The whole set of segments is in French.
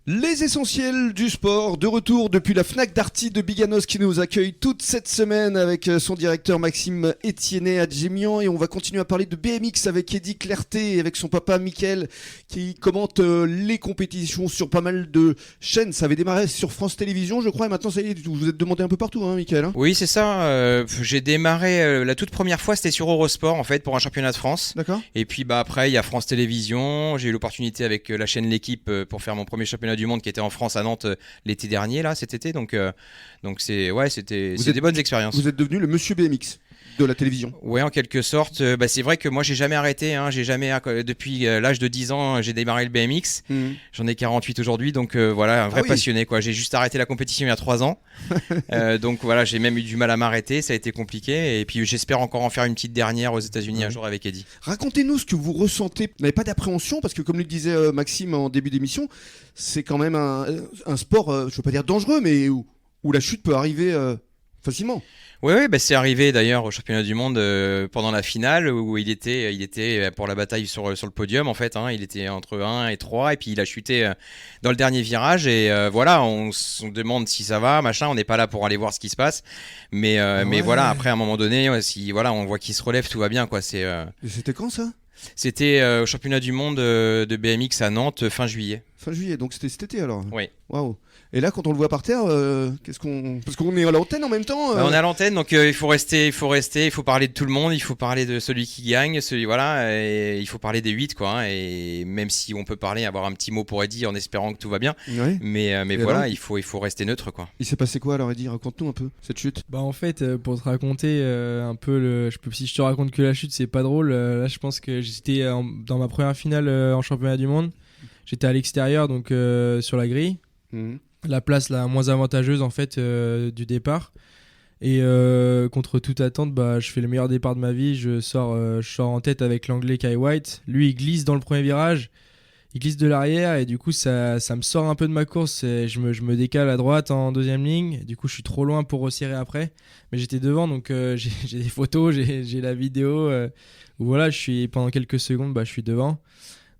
Les essentiels du sport, de retour depuis la Fnac Darty de Biganos qui nous accueille toute cette semaine avec son directeur Maxime Etiennet à Gémian, et on va continuer à parler de BMX avec Eddy Clerté et avec son papa Mickaël qui commente les compétitions sur pas mal de chaînes. Ça avait démarré sur France Télévisions je crois, et maintenant ça y est, vous êtes demandé un peu partout, hein, Mickaël, hein. Oui, c'est ça, j'ai démarré la toute première fois, c'était sur Eurosport en fait pour un championnat de France. D'accord. Et puis après il y a France Télévisions, j'ai eu l'opportunité avec la chaîne L'équipe pour faire mon premier championnat du monde qui était en France à Nantes l'été dernier, là, cet été. Donc c'était des bonnes expériences. Vous êtes devenu le monsieur BMX de la télévision. Ouais, en quelque sorte. C'est vrai que moi, j'ai jamais arrêté. Depuis l'âge de 10 ans, j'ai démarré le BMX. J'en ai 48 aujourd'hui, donc voilà, un vrai passionné, quoi. J'ai juste arrêté la compétition il y a 3 ans. Donc voilà, j'ai même eu du mal à m'arrêter. Ça a été compliqué. Et puis j'espère encore en faire une petite dernière aux États-Unis un jour avec Eddy. Racontez-nous ce que vous ressentez. Vous n'avez pas d'appréhension parce que, comme le disait Maxime en début d'émission, c'est quand même un sport, je ne veux pas dire dangereux, mais où la chute peut arriver facilement. Oui, c'est arrivé d'ailleurs au championnat du monde pendant la finale où il était pour la bataille sur le podium en fait, hein, il était entre 1 et 3 et puis il a chuté dans le dernier virage et voilà, on demande si ça va, machin, on n'est pas là pour aller voir ce qui se passe, mais voilà, après à un moment donné, si voilà, on voit qu'il se relève, tout va bien quoi. Et c'était quand ça ? C'était au championnat du monde de BMX à Nantes fin juillet. Fin juillet, donc c'était cet été alors. Oui. Waouh. Et là, quand on le voit par terre, parce qu'on est à l'antenne en même temps. On est à l'antenne, donc il faut rester, il faut parler de tout le monde, il faut parler de celui qui gagne, voilà, et il faut parler des 8 quoi. Hein, et même si on peut parler, avoir un petit mot pour Eddy en espérant que tout va bien, oui. mais voilà, alors, il faut rester neutre quoi. Il s'est passé quoi alors, Eddy ? Raconte-nous un peu cette chute. Bah en fait, pour te raconter un peu si je te raconte que la chute c'est pas drôle. Là, je pense que j'étais dans ma première finale en championnat du monde. J'étais à l'extérieur, donc sur la grille. La place la moins avantageuse en fait du départ, et contre toute attente, je fais le meilleur départ de ma vie. Je sors en tête avec l'anglais Kai White. Lui il glisse dans le premier virage, il glisse de l'arrière et du coup ça me sort un peu de ma course et je me décale à droite en deuxième ligne. Du coup je suis trop loin pour resserrer après, mais j'étais devant, donc j'ai des photos, j'ai la vidéo où voilà, pendant quelques secondes je suis devant.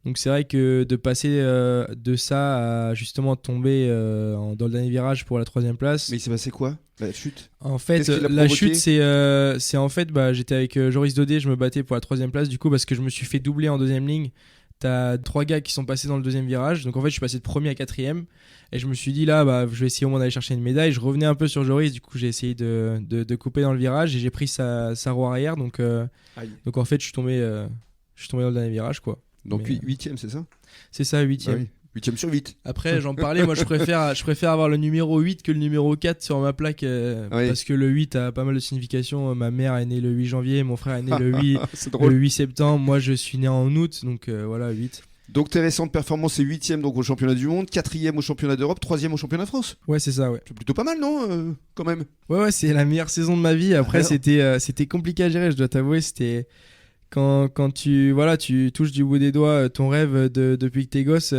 Donc c'est vrai que de passer de ça à justement tomber dans le dernier virage pour la 3e place. Mais il s'est passé quoi, la chute ? En fait, la chute, c'est en fait, j'étais avec Joris Daudet, je me battais pour la 3e place du coup parce que je me suis fait doubler en deuxième ligne. T'as 3 gars qui sont passés dans le deuxième virage, donc en fait je suis passé de premier à 4e et je me suis dit là, je vais essayer au moins d'aller chercher une médaille. Je revenais un peu sur Joris, du coup j'ai essayé de couper dans le virage et j'ai pris sa roue arrière, donc en fait je suis tombé dans le dernier virage quoi. Donc 8e, c'est ça ? C'est ça, 8e. Ah oui. 8e sur 8. Après, j'en parlais, moi je préfère avoir le numéro 8 que le numéro 4 sur ma plaque parce que le 8 a pas mal de signification. Ma mère est née le 8 janvier, mon frère est né le 8 septembre, moi je suis né en août, donc voilà, 8. Donc tes récentes performances, c'est 8e donc au championnat du monde, 4e au championnat d'Europe, 3e au championnat de France. Ouais, c'est ça, ouais. C'est plutôt pas mal, non quand même. Ouais, c'est la meilleure saison de ma vie. Après, c'était compliqué à gérer, je dois t'avouer, c'était... Quand tu touches du bout des doigts ton rêve depuis que t'es gosse,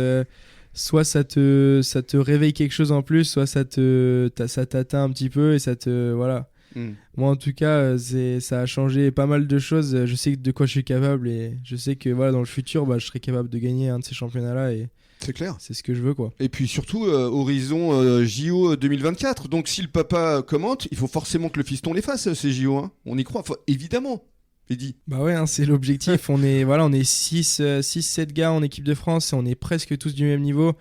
soit ça te réveille quelque chose en plus, soit ça t'atteint un petit peu et ça te voilà. Moi en tout cas ça a changé pas mal de choses. Je sais de quoi je suis capable et je sais que voilà, dans le futur je serai capable de gagner un de ces championnats là et c'est clair, c'est ce que je veux quoi. Et puis surtout horizon JO 2024, donc si le papa commente, il faut forcément que le fiston les fasse ces JO, hein. On y croit, évidemment. Eddy. Bah ouais, hein, c'est l'objectif. On est 6-7 gars en équipe de France et on est presque tous du même niveau.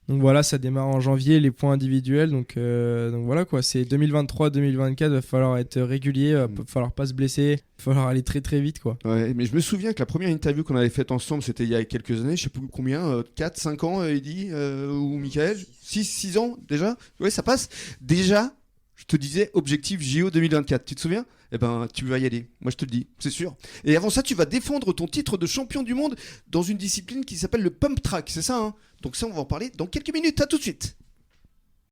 Donc voilà, ça démarre en janvier, les points individuels. Donc voilà quoi, c'est 2023-2024, va falloir être régulier, va falloir pas se blesser, va falloir aller très très vite quoi. Ouais, mais je me souviens que la première interview qu'on avait faite ensemble, c'était il y a quelques années, je sais plus combien, 4-5 ans, Eddy ou Mickaël, 6 ans déjà. Ouais, ça passe. Déjà, je te disais objectif JO 2024, tu te souviens ? Eh ben, tu vas y aller. Moi, je te le dis, c'est sûr. Et avant ça, tu vas défendre ton titre de champion du monde dans une discipline qui s'appelle le pump track, c'est ça, hein ? Donc ça, on va en parler dans quelques minutes. À tout de suite.